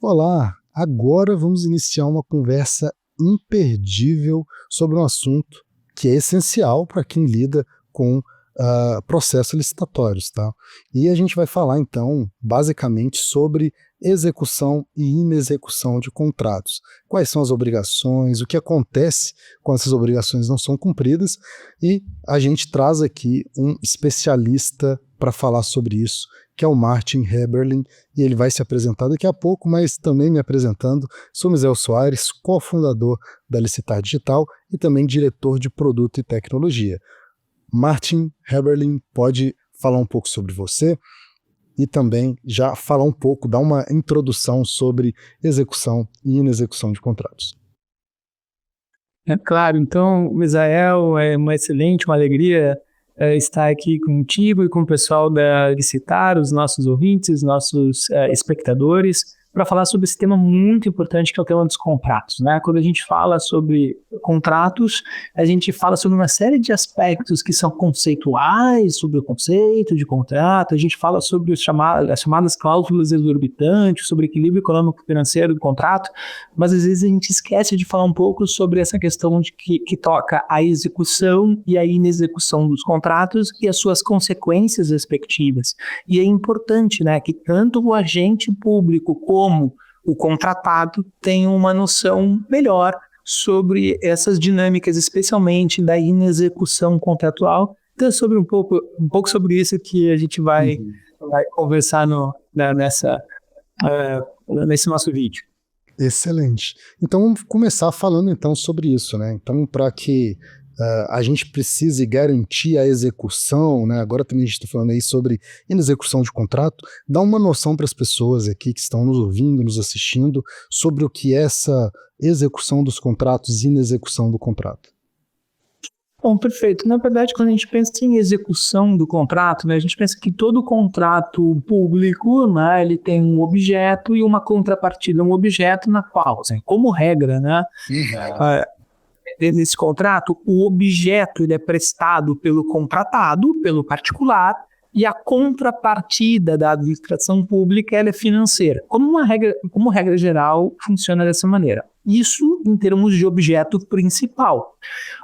Olá, agora vamos iniciar uma conversa imperdível sobre um assunto que é essencial para quem lida com processos licitatórios, tá? E a gente vai falar então, basicamente, sobre execução e inexecução de contratos. Quais são as obrigações, o que acontece quando essas obrigações não são cumpridas, e a gente traz aqui um especialista para falar sobre isso, que é o Martin Heberlin, e ele vai se apresentar daqui a pouco, mas também me apresentando, sou Misael Soares, cofundador da Licitar Digital e também diretor de produto e tecnologia. Martin Heberlin pode falar um pouco sobre você e também já falar um pouco, dar uma introdução sobre execução e inexecução de contratos. Claro, então, Misael, é uma alegria estar aqui contigo e com o pessoal da Licitar, os nossos ouvintes, nossos espectadores, para falar sobre esse tema muito importante que é o tema dos contratos, né? Quando a gente fala sobre contratos, a gente fala sobre uma série de aspectos que são conceituais, sobre o conceito de contrato, a gente fala sobre as chamadas cláusulas exorbitantes, sobre o equilíbrio econômico-financeiro do contrato, mas às vezes a gente esquece de falar um pouco sobre essa questão de que toca a execução e a inexecução dos contratos e as suas consequências respectivas. E é importante, né, que tanto o agente público como o contratado tenham uma noção melhor sobre essas dinâmicas, especialmente da inexecução contratual. Então, sobre um pouco sobre isso que a gente vai conversar nesse nosso vídeo. Excelente. Então vamos começar falando então sobre isso, né? Então, para que a gente precise garantir a execução, né? Agora também a gente está falando aí sobre inexecução de contrato, dá uma noção para as pessoas aqui que estão nos ouvindo, nos assistindo, sobre o que é essa execução dos contratos e inexecução do contrato. Bom, perfeito. Na verdade, quando a gente pensa em execução do contrato, né, a gente pensa que todo contrato público, né, ele tem um objeto e uma contrapartida, um objeto na qual, assim, como regra, né, nesse contrato, o objeto ele é prestado pelo contratado, pelo particular, e a contrapartida da administração pública ela é financeira. Como regra geral, funciona dessa maneira. Isso em termos de objeto principal.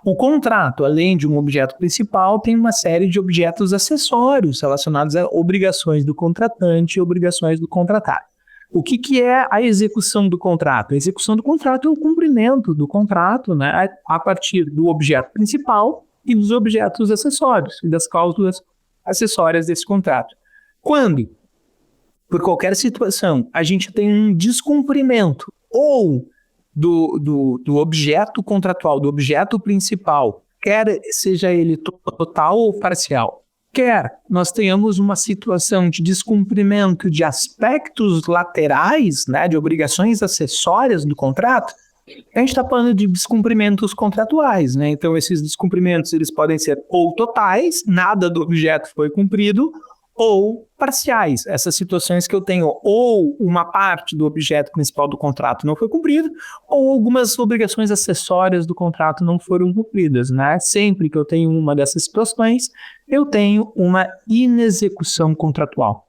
O contrato, além de um objeto principal, tem uma série de objetos acessórios relacionados a obrigações do contratante e obrigações do contratado. O que é a execução do contrato? A execução do contrato é o cumprimento do contrato, né, a partir do objeto principal e dos objetos acessórios e das cláusulas acessórias desse contrato. Quando, por qualquer situação, a gente tem um descumprimento ou do objeto contratual, do objeto principal, quer seja ele total ou parcial, quer nós tenhamos uma situação de descumprimento de aspectos laterais, né, de obrigações acessórias do contrato, a gente está falando de descumprimentos contratuais, né? Então esses descumprimentos eles podem ser ou totais, nada do objeto foi cumprido, ou parciais, essas situações que eu tenho ou uma parte do objeto principal do contrato não foi cumprido, ou algumas obrigações acessórias do contrato não foram cumpridas, né? Sempre que eu tenho uma dessas situações, eu tenho uma inexecução contratual.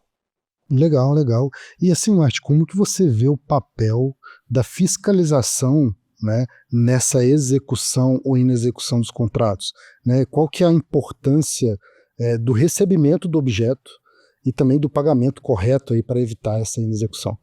Legal, legal. E assim, Martin, como que você vê o papel da fiscalização, né, nessa execução ou inexecução dos contratos? Né? Qual que é a importância do recebimento do objeto e também do pagamento correto aí para evitar essa inexecução?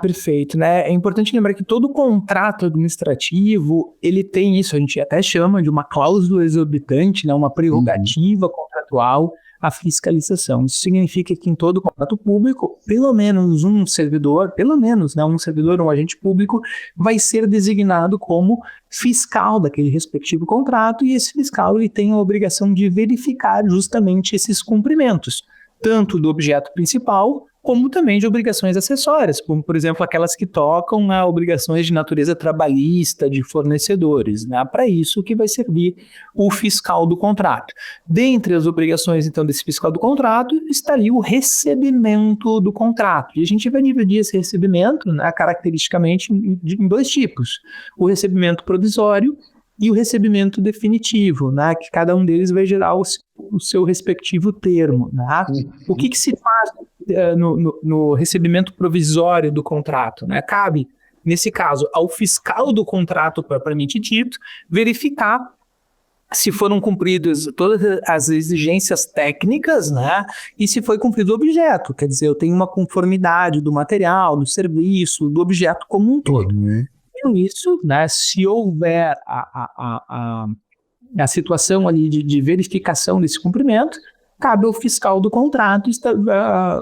Perfeito, né? É importante lembrar que todo contrato administrativo, ele tem isso, a gente até chama de uma cláusula exorbitante, né? Uma prerrogativa contratual, a fiscalização. Isso significa que em todo contrato público, pelo menos um servidor, um agente público, vai ser designado como fiscal daquele respectivo contrato, e esse fiscal ele tem a obrigação de verificar justamente esses cumprimentos, tanto do objeto principal, como também de obrigações acessórias, como, por exemplo, aquelas que tocam a obrigações de natureza trabalhista de fornecedores, né? Para isso que vai servir o fiscal do contrato. Dentre as obrigações, então, desse fiscal do contrato, estaria o recebimento do contrato. E a gente vai dividir esse recebimento, né, caracteristicamente em dois tipos. O recebimento provisório e o recebimento definitivo, né, que cada um deles vai gerar o seu respectivo termo. Né? O que se faz no recebimento provisório do contrato, né? Cabe, nesse caso, ao fiscal do contrato propriamente dito, verificar se foram cumpridas todas as exigências técnicas, né? E se foi cumprido o objeto. Quer dizer, eu tenho uma conformidade do material, do serviço, do objeto como um todo. Com isso, né, se houver a situação ali de verificação desse cumprimento, cabe ao fiscal do contrato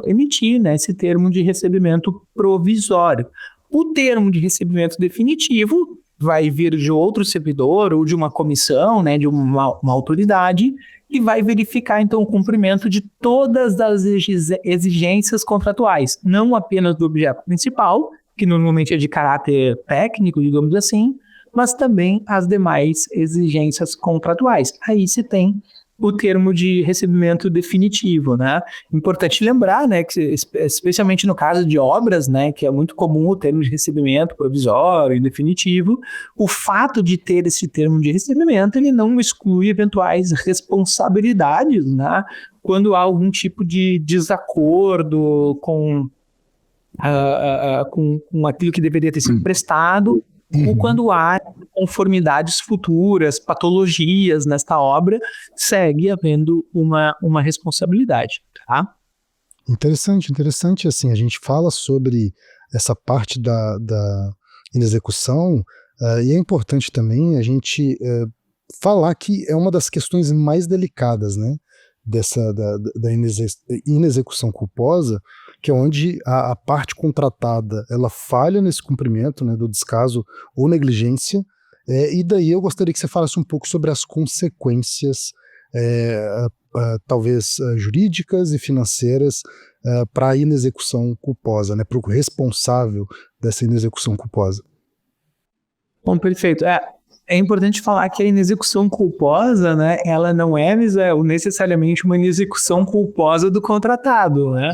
emitir, né, esse termo de recebimento provisório. O termo de recebimento definitivo vai vir de outro servidor ou de uma comissão, né, de uma autoridade, e vai verificar, então, o cumprimento de todas as exigências contratuais, não apenas do objeto principal, que normalmente é de caráter técnico, digamos assim, mas também as demais exigências contratuais. Aí se tem o termo de recebimento definitivo, né? Importante lembrar, né, que especialmente no caso de obras, né, que é muito comum o termo de recebimento provisório e definitivo, o fato de ter esse termo de recebimento, ele não exclui eventuais responsabilidades, né, quando há algum tipo de desacordo com aquilo que deveria ter sido prestado, ou quando há conformidades futuras, patologias nesta obra, segue havendo uma responsabilidade, tá? Interessante, assim, a gente fala sobre essa parte da inexecução, e é importante também a gente falar que é uma das questões mais delicadas, né, da inexecução culposa, que é onde a parte contratada ela falha nesse cumprimento, né, do descaso ou negligência, e daí eu gostaria que você falasse um pouco sobre as consequências, talvez jurídicas e financeiras, para a inexecução culposa, né, para o responsável dessa inexecução culposa. Bom, perfeito. É importante falar que a inexecução culposa, né, ela não é necessariamente uma inexecução culposa do contratado, né?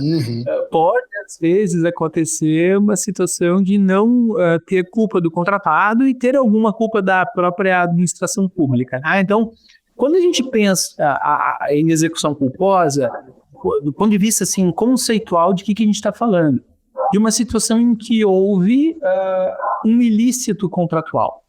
Pode, às vezes, acontecer uma situação de não ter culpa do contratado e ter alguma culpa da própria administração pública, né? Então, quando a gente pensa a inexecução culposa, do ponto de vista assim, conceitual, de que a gente está falando? De uma situação em que houve um ilícito contratual.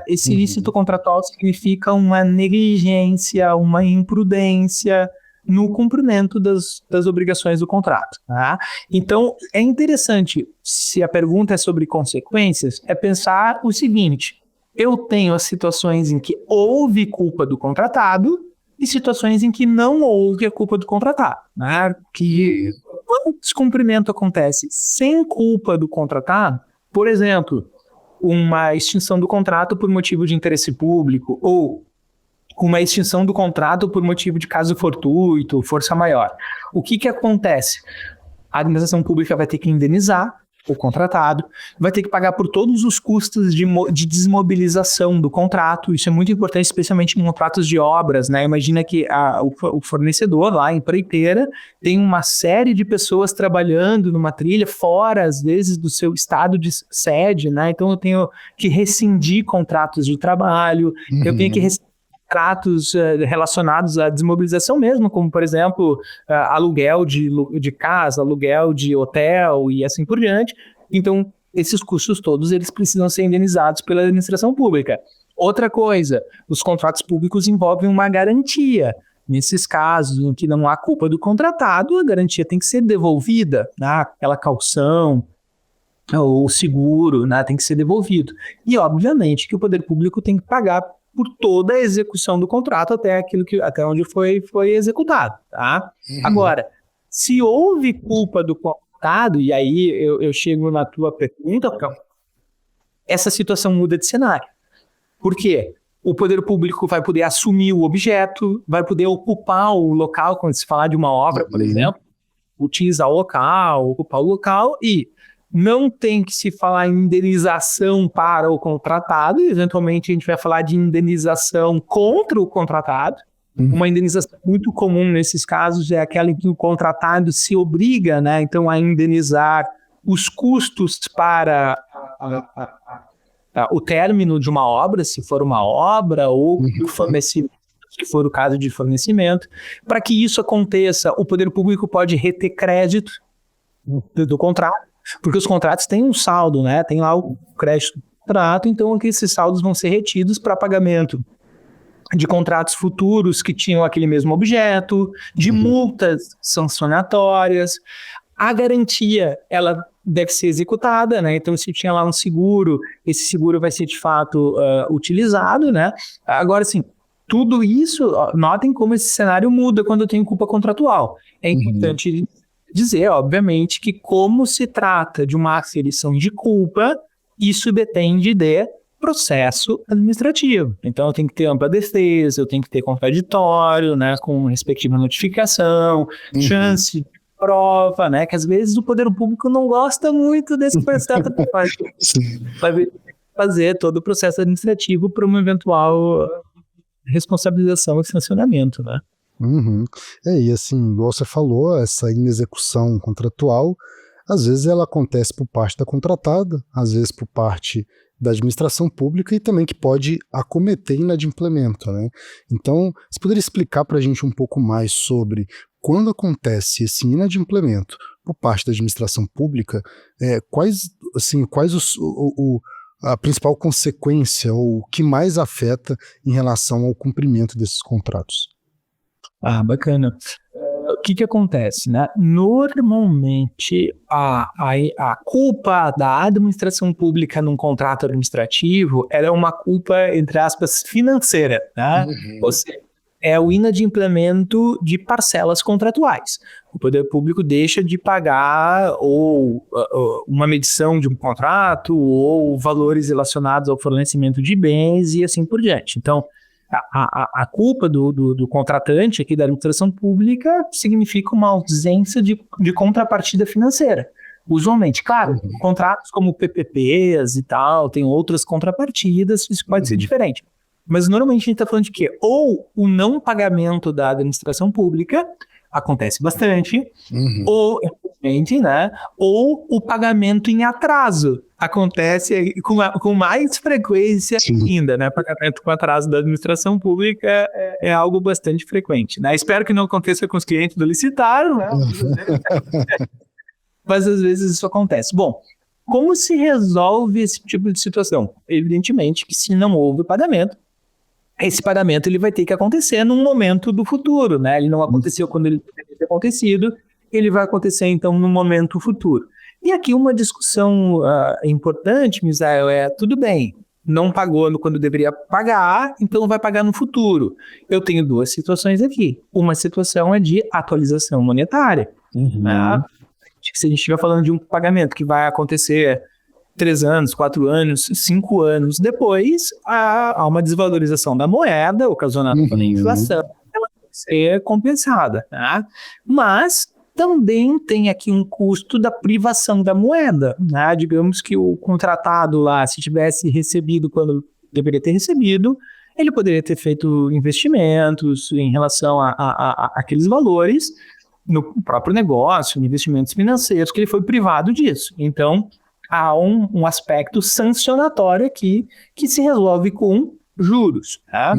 Esse ilícito contratual significa uma negligência, uma imprudência no cumprimento das obrigações do contrato. Tá? Então, é interessante, se a pergunta é sobre consequências, é pensar o seguinte: eu tenho as situações em que houve culpa do contratado e situações em que não houve a culpa do contratado. Né? Que quando o descumprimento acontece sem culpa do contratado, por exemplo, uma extinção do contrato por motivo de interesse público ou uma extinção do contrato por motivo de caso fortuito, força maior. O que acontece? A administração pública vai ter que indenizar o contratado, vai ter que pagar por todos os custos de desmobilização do contrato. Isso é muito importante, especialmente em contratos de obras, né? Imagina que o fornecedor lá, a empreiteira, tem uma série de pessoas trabalhando numa trilha fora, às vezes, do seu estado de sede, né? Então eu tenho que rescindir contratos de trabalho, eu tenho que rescindir contratos relacionados à desmobilização mesmo, como, por exemplo, aluguel de casa, aluguel de hotel e assim por diante. Então, esses custos todos, eles precisam ser indenizados pela administração pública. Outra coisa, os contratos públicos envolvem uma garantia. Nesses casos em que não há culpa do contratado, a garantia tem que ser devolvida, né? Aquela caução, o seguro, né, tem que ser devolvido. E, obviamente, que o poder público tem que pagar por toda a execução do contrato até onde foi executado, tá? Agora, se houve culpa do contratado, e aí eu chego na tua pergunta, essa situação muda de cenário. Por quê? O poder público vai poder assumir o objeto, vai poder ocupar o local, quando se falar de uma obra, por exemplo, utilizar o local, ocupar o local, e não tem que se falar em indenização para o contratado, eventualmente a gente vai falar de indenização contra o contratado. Uma indenização muito comum nesses casos é aquela em que o contratado se obriga, né, então, a indenizar os custos para o término de uma obra, se for uma obra, ou o fornecimento, se for o caso de fornecimento. Para que isso aconteça, o poder público pode reter crédito, do contrato, porque os contratos têm um saldo, né? Tem lá o crédito do contrato, então aqui esses saldos vão ser retidos para pagamento de contratos futuros que tinham aquele mesmo objeto, de multas sancionatórias. A garantia, ela deve ser executada, né? Então, se tinha lá um seguro, esse seguro vai ser de fato utilizado, né? Agora, assim, tudo isso, notem como esse cenário muda quando eu tenho culpa contratual. É importante dizer, obviamente, que como se trata de uma aferição de culpa, isso depende de processo administrativo. Então, eu tenho que ter ampla defesa, eu tenho que ter contraditório, né, com respectiva notificação, chance de prova, né, que às vezes o poder público não gosta muito desse processo, vai fazer todo o processo administrativo para uma eventual responsabilização e sancionamento, né. E assim, igual você falou, essa inexecução contratual, às vezes ela acontece por parte da contratada, às vezes por parte da administração pública e também que pode acometer inadimplemento, né? Então, você poderia explicar para a gente um pouco mais sobre quando acontece esse inadimplemento por parte da administração pública, quais a principal consequência ou o que mais afeta em relação ao cumprimento desses contratos? Bacana. O que acontece, né? Normalmente, a culpa da administração pública num contrato administrativo era uma culpa, entre aspas, financeira, né? Ou seja, é o inadimplemento de parcelas contratuais. O poder público deixa de pagar ou uma medição de um contrato ou valores relacionados ao fornecimento de bens e assim por diante. Então, a culpa do contratante aqui da administração pública significa uma ausência de contrapartida financeira. Usualmente, claro, contratos como PPPs e tal, tem outras contrapartidas, isso pode ser diferente. Mas normalmente a gente está falando de quê? Ou o não pagamento da administração pública, acontece bastante, ou, né, ou o pagamento em atraso, acontece com mais frequência ainda, né? Pagamento com atraso da administração pública é algo bastante frequente, né? Espero que não aconteça com os clientes do licitário, né? Mas às vezes isso acontece. Bom, como se resolve esse tipo de situação? Evidentemente que se não houve pagamento, esse pagamento ele vai ter que acontecer num momento do futuro, né? Ele não aconteceu quando ele deveria ter acontecido, ele vai acontecer então no momento futuro. E aqui uma discussão importante, Misael, tudo bem, não pagou quando deveria pagar, então vai pagar no futuro. Eu tenho duas situações aqui. Uma situação é de atualização monetária. Né? Se a gente estiver falando de um pagamento que vai acontecer 3 anos, 4 anos, 5 anos depois, há uma desvalorização da moeda ocasionada pela inflação, ela tem que ser compensada. Tá? Mas também tem aqui um custo da privação da moeda. Né? Digamos que o contratado lá, se tivesse recebido quando deveria ter recebido, ele poderia ter feito investimentos em relação a aqueles valores no próprio negócio, investimentos financeiros, que ele foi privado disso. Então, há um aspecto sancionatório aqui que se resolve com juros. Tá?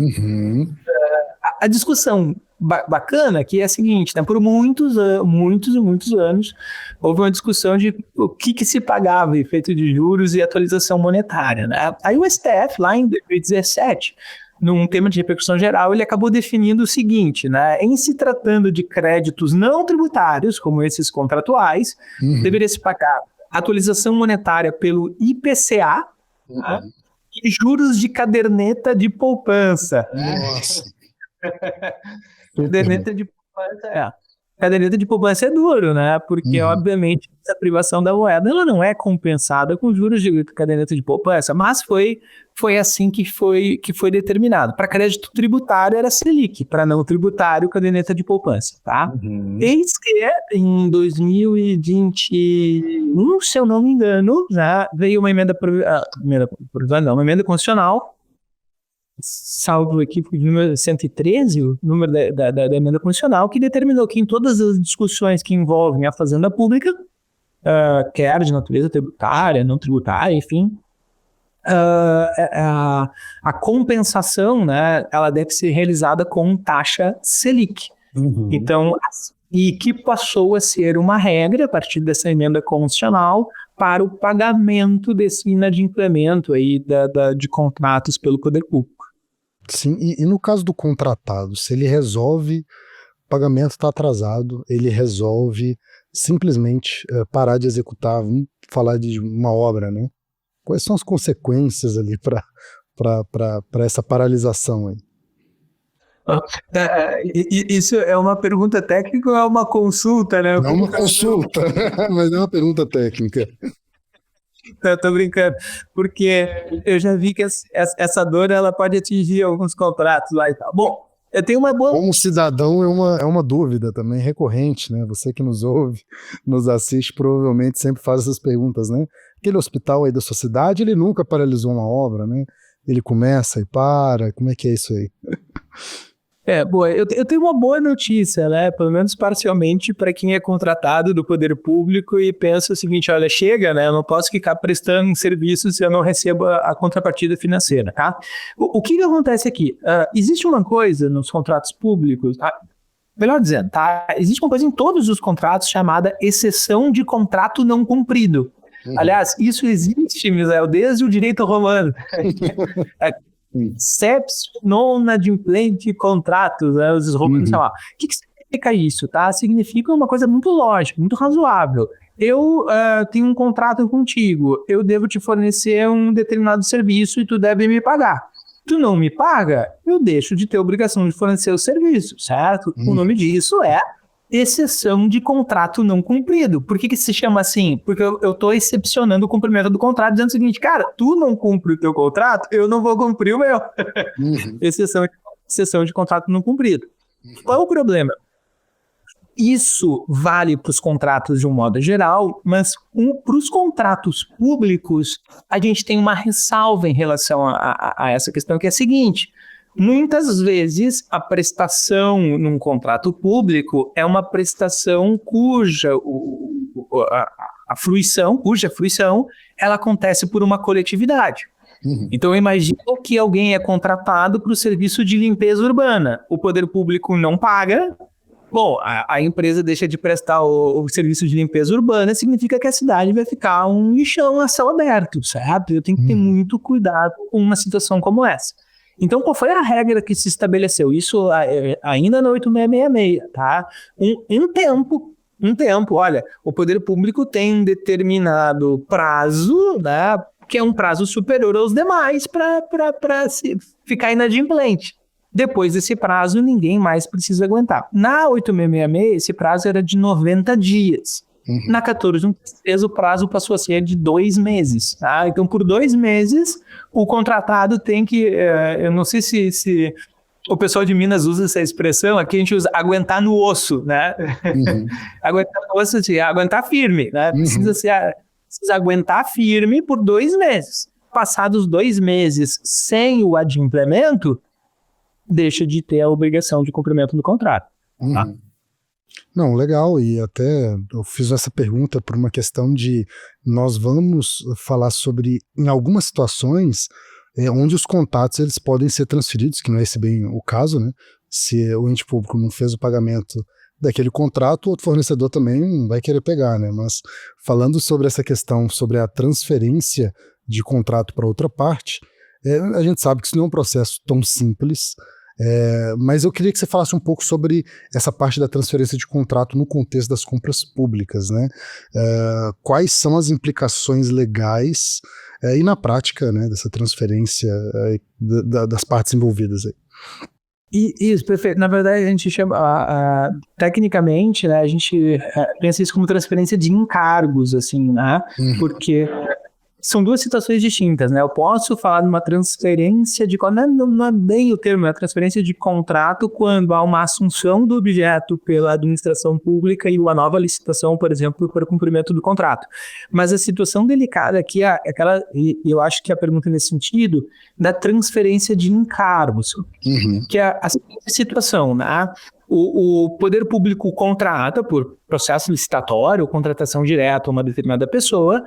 A discussão bacana aqui é a seguinte, né? Por muitos anos, houve uma discussão de o que se pagava em efeito de juros e atualização monetária. Né? Aí o STF, lá em 2017, num tema de repercussão geral, ele acabou definindo o seguinte, né? Em se tratando de créditos não tributários, como esses contratuais, deveria se pagar atualização monetária pelo IPCA, tá? E juros de caderneta de poupança. Nossa. Caderneta de poupança, caderneta de poupança é duro, né? Porque, obviamente, a privação da moeda ela não é compensada com juros de caderneta de poupança, mas foi assim que foi determinado. Para crédito tributário era Selic, para não tributário, caderneta de poupança, tá? Eis que em 2021, se eu não me engano, já veio uma emenda constitucional, salvo aqui o número 113, o número da emenda constitucional, que determinou que em todas as discussões que envolvem a fazenda pública, quer de natureza tributária, não tributária, enfim, a compensação, né, ela deve ser realizada com taxa Selic. Então, e que passou a ser uma regra, a partir dessa emenda constitucional, para o pagamento desse inadimplemento aí de contratos pelo poder público. Sim, e no caso do contratado, se ele resolve, o pagamento está atrasado, ele resolve simplesmente parar de executar, vamos falar de uma obra, né? Quais são as consequências ali para essa paralisação aí? Isso é uma pergunta técnica ou é uma consulta, né? Não é uma consulta, mas é uma pergunta técnica. Tô brincando, porque eu já vi que essa dor ela pode atingir alguns contratos lá e tal. Bom, eu tenho uma boa... Como cidadão, é uma dúvida também recorrente, né? Você que nos ouve, nos assiste, provavelmente sempre faz essas perguntas, né? Aquele hospital aí da sua cidade, ele nunca paralisou uma obra, né? Ele começa e para, como é que é isso aí? Boa, eu tenho uma boa notícia, né? Pelo menos parcialmente para quem é contratado do poder público e pensa o seguinte, olha, chega, né? Eu não posso ficar prestando serviço se eu não recebo a contrapartida financeira, tá? O que acontece aqui? Existe uma coisa nos contratos públicos, melhor dizendo, tá? Existe uma coisa em todos os contratos chamada exceção de contrato não cumprido. Aliás, isso existe, Misael, desde o direito romano. Seps non adimplente contratos, né, os romanos chamavam. O que significa isso? Tá? Significa uma coisa muito lógica, muito razoável. Eu tenho um contrato contigo, eu devo te fornecer um determinado serviço e tu deve me pagar. Tu não me paga, eu deixo de ter obrigação de fornecer o serviço, certo? O nome disso é exceção de contrato não cumprido. Por que se chama assim? Porque eu estou excepcionando o cumprimento do contrato, dizendo o seguinte, cara, tu não cumpre o teu contrato, eu não vou cumprir o meu. Exceção de contrato não cumprido. Qual é o problema? Isso vale para os contratos de um modo geral, mas para os contratos públicos, a gente tem uma ressalva em relação a essa questão, que é a seguinte: muitas vezes a prestação num contrato público é uma prestação cuja fruição ela acontece por uma coletividade. Então imagina que alguém é contratado para o serviço de limpeza urbana, o poder público não paga. Bom, a empresa deixa de prestar o serviço de limpeza urbana, significa que a cidade vai ficar um lixão a céu aberto, certo? Eu tenho que ter muito cuidado com uma situação como essa. Então, qual foi a regra que se estabeleceu? Isso ainda na 8666, tá? Um tempo, olha, o poder público tem um determinado prazo, né, que é um prazo superior aos demais para ficar inadimplente. Depois desse prazo, ninguém mais precisa aguentar. Na 8666, esse prazo era de 90 dias. Na 1413, o prazo passou a ser de 2 meses. Tá? Então, por 2 meses, o contratado tem que... eu não sei se o pessoal de Minas usa essa expressão, aqui a gente usa aguentar no osso, né? Aguentar no osso, assim, aguentar firme, né? Precisa aguentar firme por 2 meses. Passados 2 meses sem o adimplemento, deixa de ter a obrigação de cumprimento do contrato. Tá? Não, legal, e até eu fiz essa pergunta por uma questão de nós vamos falar sobre, em algumas situações, onde os contatos eles podem ser transferidos, que não é esse bem o caso, né? Se o ente público não fez o pagamento daquele contrato, o outro fornecedor também não vai querer pegar, né? Mas falando sobre essa questão, sobre a transferência de contrato para outra parte, a gente sabe que isso não é um processo tão simples. Mas eu queria que você falasse um pouco sobre essa parte da transferência de contrato no contexto das compras públicas, né? Quais são as implicações legais e na prática, né, dessa transferência das partes envolvidas aí? Isso, perfeito. Na verdade, a gente chama, tecnicamente, né, a gente pensa isso como transferência de encargos, assim, né? Porque são duas situações distintas, né? Eu posso falar de uma transferência de... Não é bem o termo, é a transferência de contrato quando há uma assunção do objeto pela administração pública e uma nova licitação, por exemplo, para o cumprimento do contrato. Mas a situação delicada aqui é aquela, e eu acho que a pergunta é nesse sentido, da transferência de encargos, que é a seguinte situação, né? O poder público contrata por processo licitatório, contratação direta a uma determinada pessoa,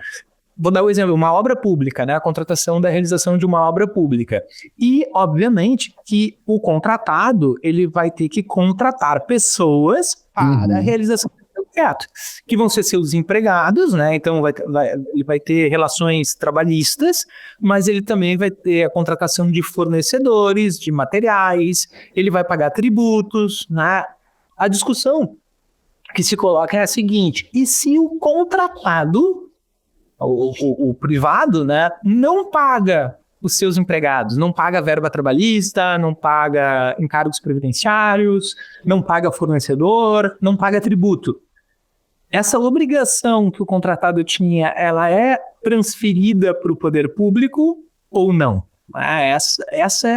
vou dar o exemplo, uma obra pública, né? A contratação da realização de uma obra pública. E, obviamente, que o contratado, ele vai ter que contratar pessoas para a realização do projeto, que vão ser seus empregados, né? Então, ele vai ter relações trabalhistas, mas ele também vai ter a contratação de fornecedores, de materiais, ele vai pagar tributos, né? A discussão que se coloca é a seguinte: e se o contratado, o privado, né, não paga os seus empregados, não paga verba trabalhista, não paga encargos previdenciários, não paga fornecedor, não paga tributo? Essa obrigação que o contratado tinha, ela é transferida para o poder público ou não? Essa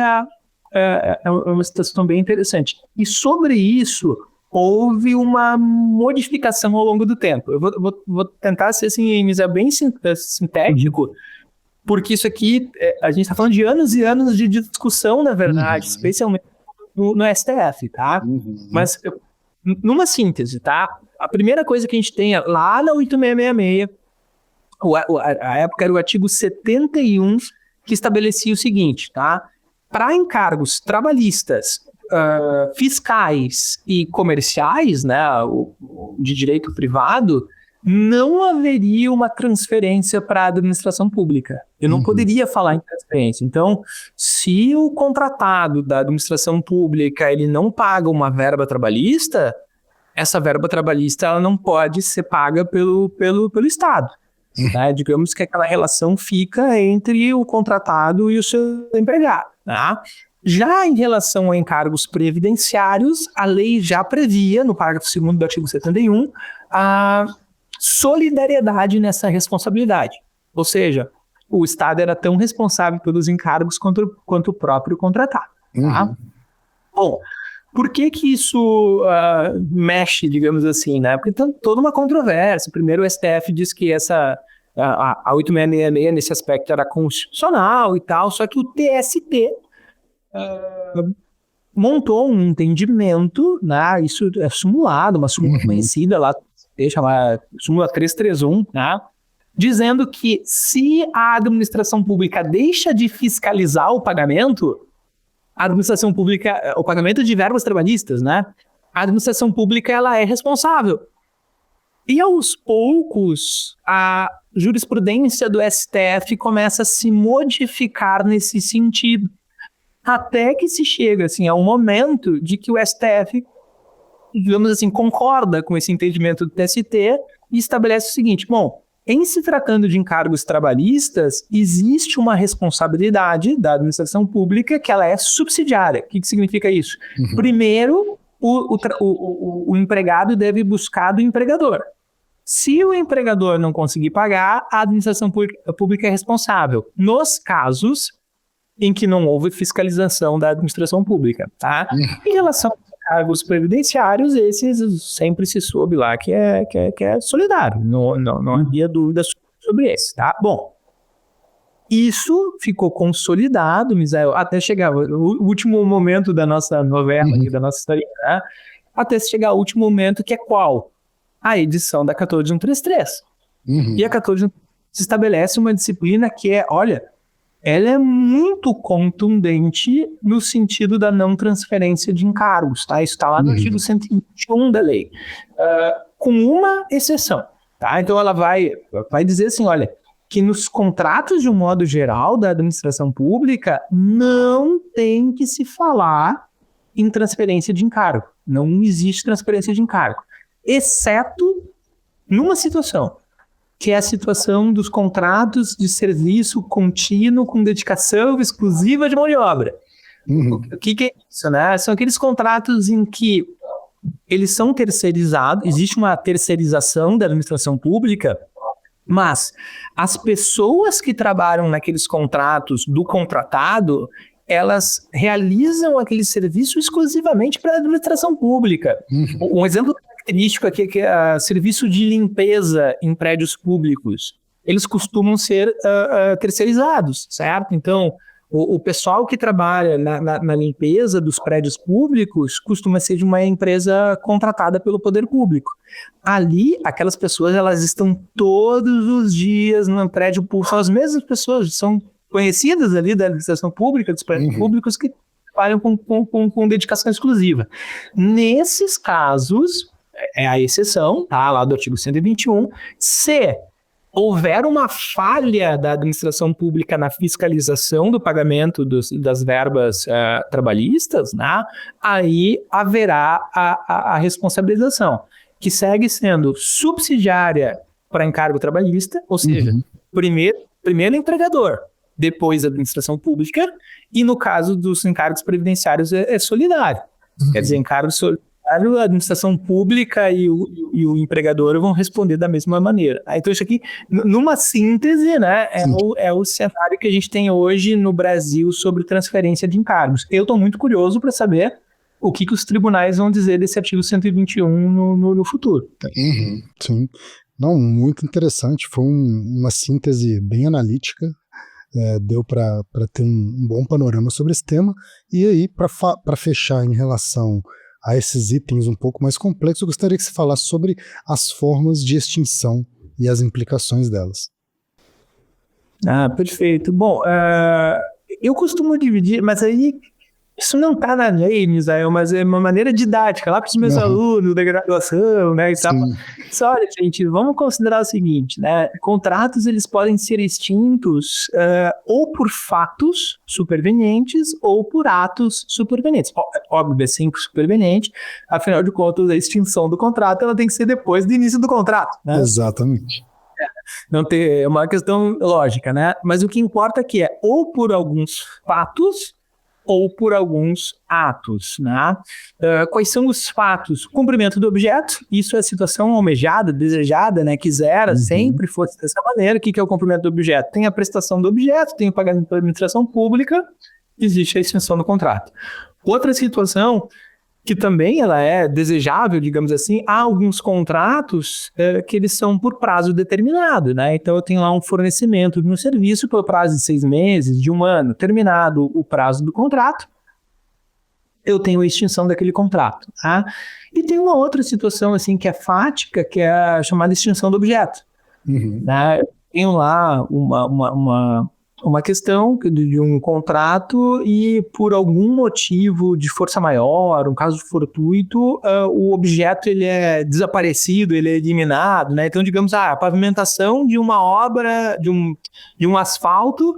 é uma situação bem interessante. E sobre isso, houve uma modificação ao longo do tempo. Eu vou tentar ser assim, bem sintético, porque isso aqui, a gente está falando de anos e anos de discussão, na verdade, especialmente no STF, tá? Mas, numa síntese, tá? A primeira coisa que a gente tem lá na 8666, a época era o artigo 71, que estabelecia o seguinte, tá? Para encargos trabalhistas, fiscais e comerciais, né, de direito privado, não haveria uma transferência para a administração pública. Eu não poderia falar em transferência. Então, se o contratado da administração pública ele não paga uma verba trabalhista, essa verba trabalhista ela não pode ser paga pelo Estado. Né? Digamos que aquela relação fica entre o contratado e o seu empregado. Tá? Já em relação a encargos previdenciários, a lei já previa, no parágrafo 2º do artigo 71, a solidariedade nessa responsabilidade. Ou seja, o Estado era tão responsável pelos encargos quanto o próprio contratado. Tá? Bom, por que isso mexe, digamos assim, né? Porque tem toda uma controvérsia. Primeiro, o STF diz que a 8666 nesse aspecto era constitucional e tal, só que o TST montou um entendimento, né? Isso é simulado, uma súmula conhecida lá, chamada súmula 331, né? Dizendo que se a administração pública deixa de fiscalizar o pagamento, a administração pública, o pagamento de verbas trabalhistas, né? A administração pública ela é responsável. E aos poucos, a jurisprudência do STF começa a se modificar nesse sentido. Até que se chega assim, a um momento de que o STF, digamos assim, concorda com esse entendimento do TST e estabelece o seguinte: bom, em se tratando de encargos trabalhistas, existe uma responsabilidade da administração pública que ela é subsidiária. O que significa isso? Primeiro, o empregado deve buscar do empregador. Se o empregador não conseguir pagar, a administração pública é responsável. Nos casos em que não houve fiscalização da administração pública, tá? Em relação aos cargos previdenciários, esses sempre se soube lá que é solidário. Não havia dúvida sobre esse, tá? Bom, isso ficou consolidado, Misael, até chegar o último momento da nossa novela, da nossa história, tá? Até chegar ao último momento, que é qual? A edição da 14133. E a 14133 estabelece uma disciplina que é, olha, ela é muito contundente no sentido da não transferência de encargos, tá? Isso está lá no artigo 121 da lei, com uma exceção, tá? Então ela vai dizer assim, olha, que nos contratos de um modo geral da administração pública não tem que se falar em transferência de encargo. Não existe transferência de encargo, exceto numa situação, que é a situação dos contratos de serviço contínuo com dedicação exclusiva de mão de obra. O que é isso, né? São aqueles contratos em que eles são terceirizados, existe uma terceirização da administração pública, mas as pessoas que trabalham naqueles contratos do contratado, elas realizam aquele serviço exclusivamente para a administração pública. Um exemplo característico aqui é que serviço de limpeza em prédios públicos, eles costumam ser terceirizados, certo? Então, O pessoal que trabalha na limpeza dos prédios públicos costuma ser de uma empresa contratada pelo poder público. Ali, aquelas pessoas, elas estão todos os dias no prédio público, são as mesmas pessoas, são conhecidas ali da administração pública, dos prédios públicos, que trabalham com dedicação exclusiva. Nesses casos, é a exceção, tá, lá do artigo 121, se houver uma falha da administração pública na fiscalização do pagamento das verbas trabalhistas, né, aí haverá a responsabilização, que segue sendo subsidiária para encargo trabalhista, ou seja, primeiro empregador, depois a administração pública, e no caso dos encargos previdenciários é solidário. Quer dizer, encargo solidário, a administração pública e o empregador vão responder da mesma maneira. Então isso aqui, numa síntese, né, é o cenário que a gente tem hoje no Brasil sobre transferência de encargos. Eu estou muito curioso para saber o que os tribunais vão dizer desse artigo 121 no futuro. Sim. Não, muito interessante. Foi uma síntese bem analítica. Deu para ter um bom panorama sobre esse tema. E aí, para fechar em relação a esses itens um pouco mais complexos, eu gostaria que você falasse sobre as formas de extinção e as implicações delas. Perfeito. Bom, eu costumo dividir, mas aí isso não está na lei, Misael, mas é uma maneira didática, lá para os meus alunos da graduação, né, e tal. Só, olha, gente, vamos considerar o seguinte, né, contratos, eles podem ser extintos ou por fatos supervenientes ou por atos supervenientes. Óbvio, é sempre superveniente, afinal de contas, a extinção do contrato, ela tem que ser depois do início do contrato, né? Exatamente. É uma questão lógica, né, mas o que importa aqui é ou por alguns fatos ou por alguns atos, né? Quais são os fatos? Cumprimento do objeto, isso é a situação almejada, desejada, né? Quisera, sempre fosse dessa maneira. O que é o cumprimento do objeto? Tem a prestação do objeto, tem o pagamento pela administração pública, existe a extinção do contrato. Outra situação que também ela é desejável, digamos assim, há alguns contratos que eles são por prazo determinado, né? Então eu tenho lá um fornecimento de um serviço pelo prazo de 6 meses, de 1 ano, terminado o prazo do contrato, eu tenho a extinção daquele contrato, tá? E tem uma outra situação assim que é fática, que é a chamada extinção do objeto. Né? Eu tenho lá uma questão de um contrato e por algum motivo de força maior, um caso fortuito, o objeto ele é desaparecido, ele é eliminado, né? Então, digamos, a pavimentação de uma obra, de um asfalto,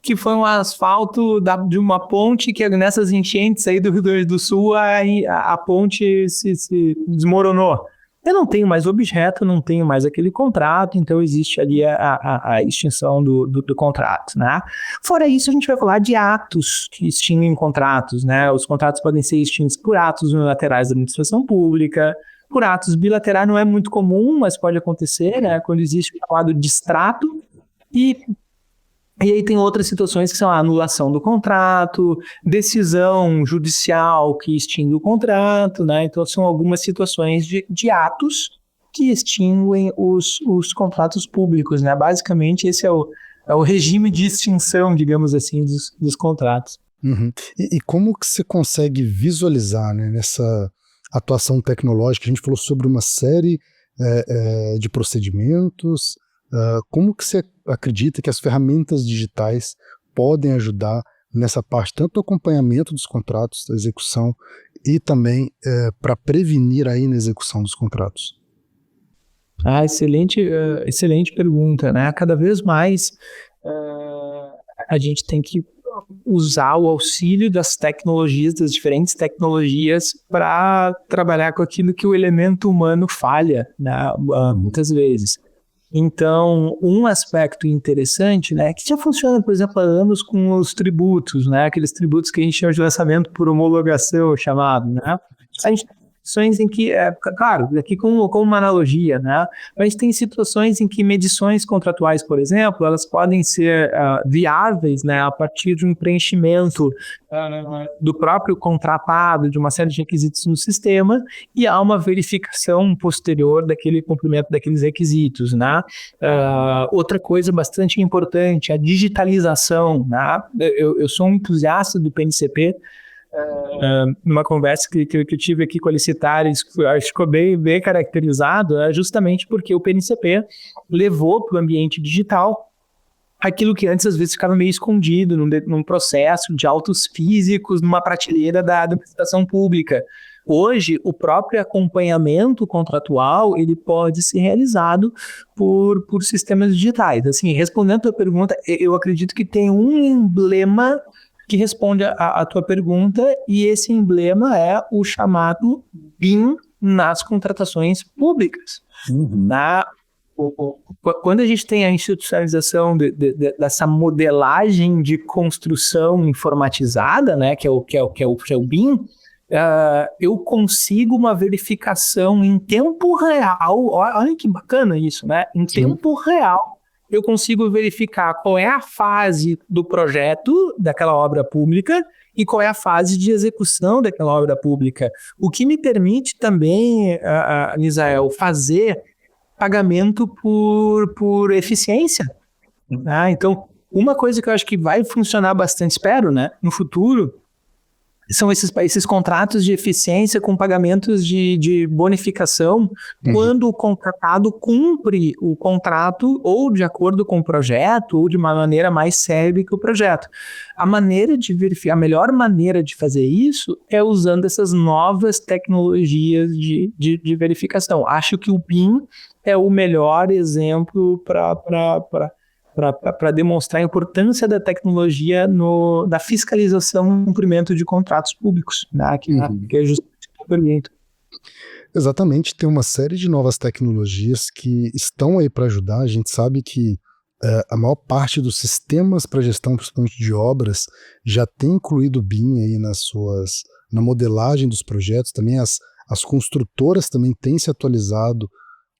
que foi um asfalto de uma ponte que nessas enchentes aí do Rio Grande do Sul, a ponte se desmoronou. Eu não tenho mais objeto, não tenho mais aquele contrato, então existe ali a extinção do contrato, né? Fora isso, a gente vai falar de atos que extinguem contratos, né? Os contratos podem ser extintos por atos unilaterais da administração pública, por atos bilaterais não é muito comum, mas pode acontecer, né? Quando existe o chamado distrato, e aí tem outras situações que são a anulação do contrato, decisão judicial que extingue o contrato, né? Então são algumas situações de atos que extinguem os contratos públicos, né? Basicamente esse é o regime de extinção, digamos assim, dos contratos. E como que você consegue visualizar, né, nessa atuação tecnológica? A gente falou sobre uma série de procedimentos. Como que você acredita que as ferramentas digitais podem ajudar nessa parte, tanto do acompanhamento dos contratos, da execução, e também para prevenir aí na execução dos contratos? Excelente pergunta, né? Cada vez mais a gente tem que usar o auxílio das tecnologias, das diferentes tecnologias, para trabalhar com aquilo que o elemento humano falha, né? Muitas vezes. Então, um aspecto interessante, né, que já funciona, por exemplo, há anos com os tributos, né, aqueles tributos que a gente chama de lançamento por homologação, chamado, né? A gente situações em que, claro, aqui como uma analogia, né? A gente tem situações em que medições contratuais, por exemplo, elas podem ser viáveis, né, a partir de um preenchimento do próprio contratado, de uma série de requisitos no sistema, e há uma verificação posterior daquele cumprimento daqueles requisitos, né? Outra coisa bastante importante, a digitalização, né? Eu sou um entusiasta do PNCP. Numa conversa que eu tive aqui com a Licitares, acho que ficou bem caracterizado, justamente porque o PNCP levou para o ambiente digital aquilo que antes às vezes ficava meio escondido num processo de autos físicos, numa prateleira da administração pública. Hoje, o próprio acompanhamento contratual, ele pode ser realizado por sistemas digitais. Assim, respondendo a tua pergunta, eu acredito que tem um emblema que responde a tua pergunta, e esse emblema é o chamado BIM nas contratações públicas. Quando a gente tem a institucionalização dessa modelagem de construção informatizada, né, que é o BIM, eu consigo uma verificação em tempo real. Olha que bacana isso, né? Em tempo real, eu consigo verificar qual é a fase do projeto daquela obra pública e qual é a fase de execução daquela obra pública. O que me permite também, Misael, fazer pagamento por eficiência. Né? Então, uma coisa que eu acho que vai funcionar bastante, espero, né, no futuro, são esses contratos de eficiência com pagamentos de bonificação quando o contratado cumpre o contrato ou de acordo com o projeto ou de uma maneira mais séria que o projeto. A melhor maneira de fazer isso é usando essas novas tecnologias de verificação. Acho que o BIM é o melhor exemplo para demonstrar a importância da tecnologia na fiscalização e cumprimento de contratos públicos, né? Que é justamente o que eu pergunto. Exatamente, tem uma série de novas tecnologias que estão aí para ajudar. A gente sabe que a maior parte dos sistemas para gestão, principalmente de obras, já tem incluído o BIM aí na modelagem dos projetos. Também as construtoras também têm se atualizado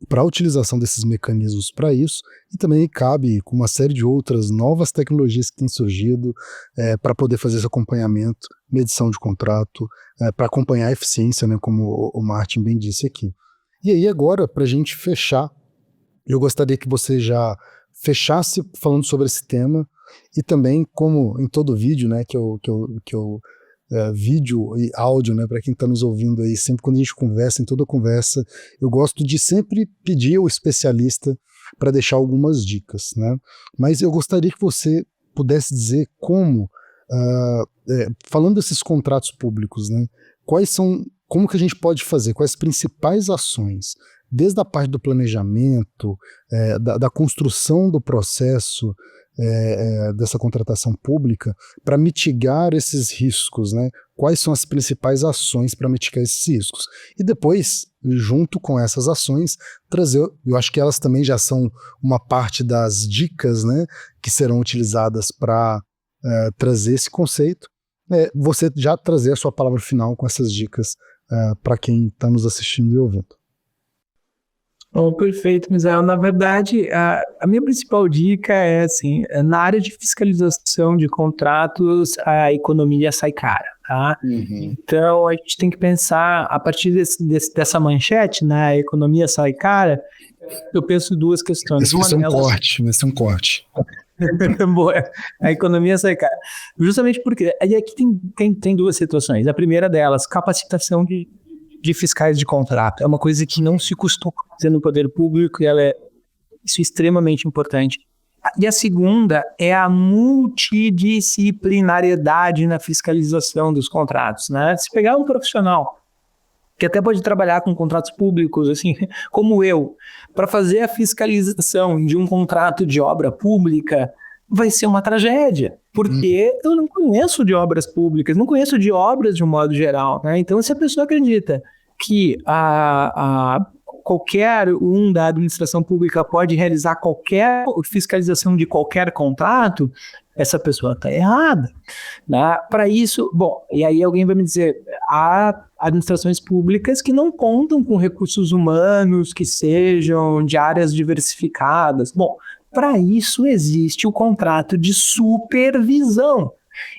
para a utilização desses mecanismos para isso, e também cabe com uma série de outras novas tecnologias que têm surgido para poder fazer esse acompanhamento, medição de contrato, para acompanhar a eficiência, né, como o Martin bem disse aqui. E aí agora, para a gente fechar, eu gostaria que você já fechasse falando sobre esse tema, e também, como em todo vídeo, né, que eu vídeo e áudio, né, para quem está nos ouvindo aí, sempre quando a gente conversa, em toda conversa, eu gosto de sempre pedir ao especialista para deixar algumas dicas, né? Mas eu gostaria que você pudesse dizer como, falando desses contratos públicos, né, como que a gente pode fazer, quais as principais ações, desde a parte do planejamento, da construção do processo, dessa contratação pública, para mitigar esses riscos, né? Quais são as principais ações para mitigar esses riscos? E depois, junto com essas ações, trazer, eu acho que elas também já são uma parte das dicas, né, que serão utilizadas para trazer esse conceito. Você já trazer a sua palavra final com essas dicas para quem está nos assistindo e ouvindo. Oh, perfeito, Misael. Na verdade, a minha principal dica é assim, na área de fiscalização de contratos, a economia sai cara, tá? Então, a gente tem que pensar, a partir dessa manchete, né, a economia sai cara, eu penso duas questões. Esse vai ser um corte. Boa. A economia sai cara. Justamente porque, aqui tem duas situações. A primeira delas, capacitação de fiscais de contrato. É uma coisa que não se costuma fazer no poder público, e isso é extremamente importante. E a segunda é a multidisciplinariedade na fiscalização dos contratos, né? Se pegar um profissional que até pode trabalhar com contratos públicos, assim, como eu, para fazer a fiscalização de um contrato de obra pública, vai ser uma tragédia, porque eu não conheço de obras públicas, não conheço de obras de um modo geral, né? Então, se a pessoa acredita que qualquer um da administração pública pode realizar qualquer fiscalização de qualquer contrato, essa pessoa está errada, né? Para isso, bom, e aí alguém vai me dizer, há administrações públicas que não contam com recursos humanos que sejam de áreas diversificadas. Bom, para isso existe o contrato de supervisão.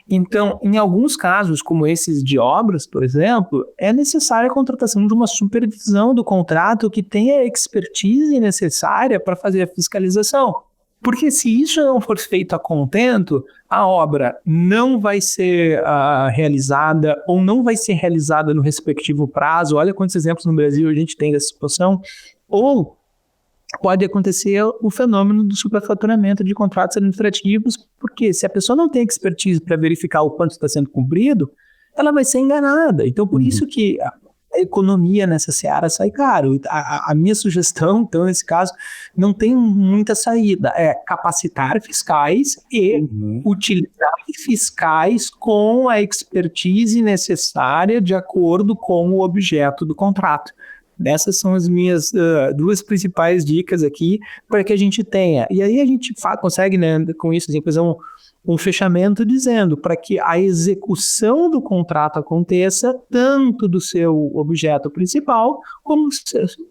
Então, em alguns casos, como esses de obras, por exemplo, é necessária a contratação de uma supervisão do contrato que tenha a expertise necessária para fazer a fiscalização. Porque se isso não for feito a contento, a obra não vai ser realizada ou não vai ser realizada no respectivo prazo. Olha quantos exemplos no Brasil a gente tem dessa situação. Ou pode acontecer o fenômeno do superfaturamento de contratos administrativos, porque se a pessoa não tem expertise para verificar o quanto está sendo cumprido, ela vai ser enganada. Então, por isso que a economia nessa seara sai caro. A minha sugestão, então, nesse caso, não tem muita saída. É capacitar fiscais e utilizar fiscais com a expertise necessária de acordo com o objeto do contrato. Essas são as minhas duas principais dicas aqui para que a gente tenha. E aí a gente consegue, né, com isso, assim, fazer um fechamento dizendo para que a execução do contrato aconteça tanto do seu objeto principal como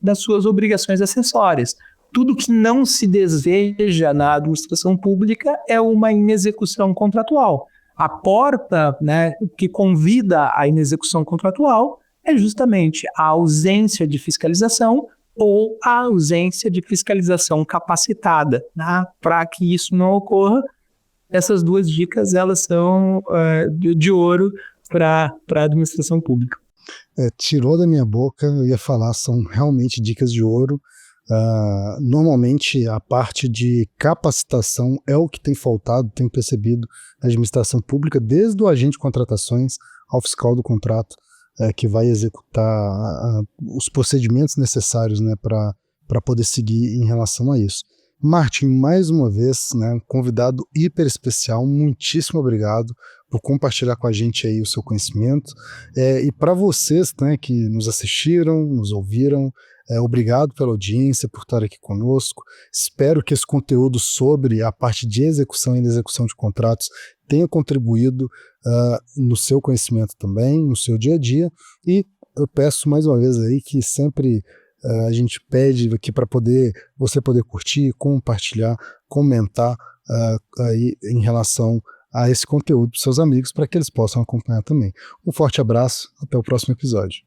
das suas obrigações acessórias. Tudo que não se deseja na administração pública é uma inexecução contratual. A porta, né, que convida à inexecução contratual é justamente a ausência de fiscalização ou a ausência de fiscalização capacitada. Né? Para que isso não ocorra, essas duas dicas elas são de ouro para a administração pública. Tirou da minha boca, eu ia falar, são realmente dicas de ouro. Normalmente a parte de capacitação é o que tem faltado, tenho percebido na administração pública, desde o agente de contratações ao fiscal do contrato, que vai executar os procedimentos necessários, né, para poder seguir em relação a isso. Martin, mais uma vez, né, convidado hiper especial, muitíssimo obrigado por compartilhar com a gente aí o seu conhecimento. E para vocês, né, que nos assistiram, nos ouviram, obrigado pela audiência, por estar aqui conosco. Espero que esse conteúdo sobre a parte de execução e execução de contratos tenha contribuído no seu conhecimento também, no seu dia a dia. E eu peço mais uma vez aí que sempre a gente pede aqui para você poder curtir, compartilhar, comentar aí em relação a esse conteúdo para os seus amigos, para que eles possam acompanhar também. Um forte abraço, até o próximo episódio.